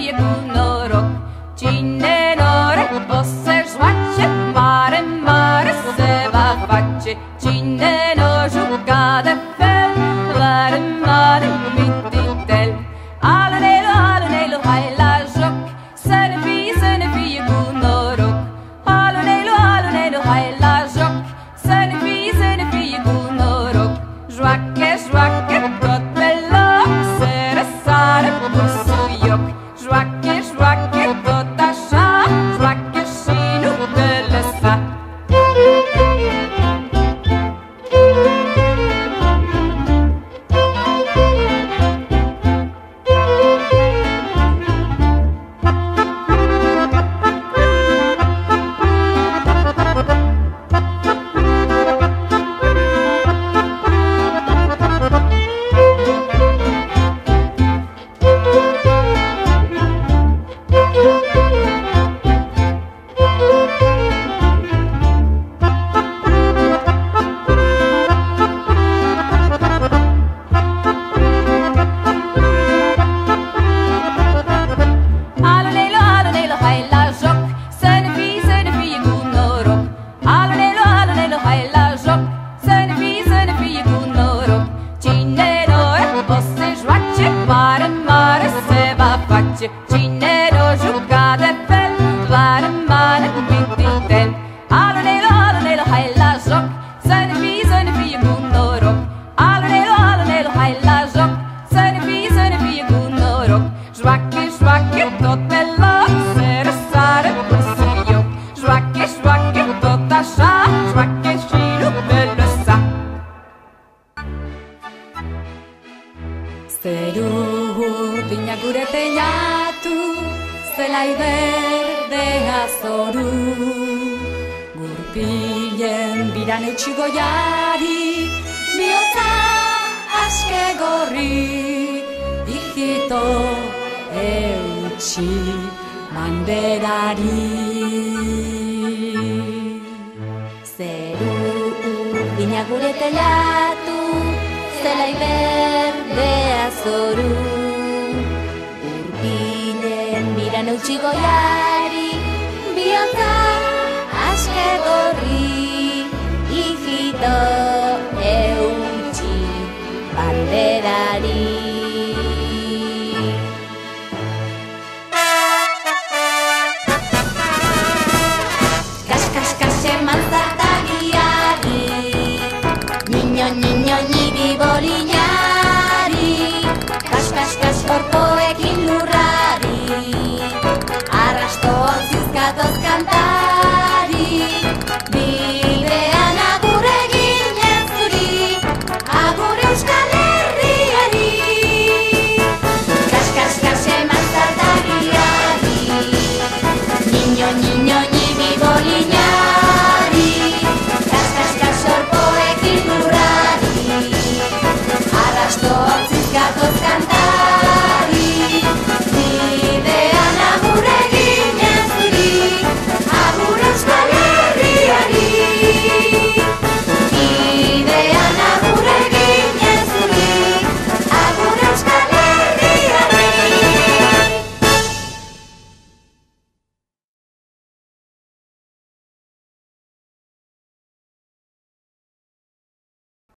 fie cu noroc. Cine nore o să-și joace, mare, mare se va face. Cine n-o juca de fel, mare, mare mititel. Alunelu, alunelu, hai la joc, să ne fie cu noroc. Alunelu, alunelu, hai la joc, să ne fie cu noroc. Joacă, joacă tot pe loc, se răsare busuioc. Joacă, joacă tot așa, joacă și nu te lăsa. Cine n-o juca de fel, mare, mare mititel. Alunelu, alunelu, hai la joc, să ne fie cu noroc. Alunelu, alunelu, hai la joc, să ne fie cu noroc. Joacă, joacă tot pe loc, se răsare busuioc. Joacă, joacă tot așa, joacă și nu te lăsa. Zerurdina gure teinatu, zelai berdea zoru. Gurpilen biran eutsi goiari, bihotza aske gorri. Hijito eutsi manberari. Zerurdina gure teinatu, zelai berdea zoru. Gurpilen biran eutsi goiari, bihotza aske gorri. Hijito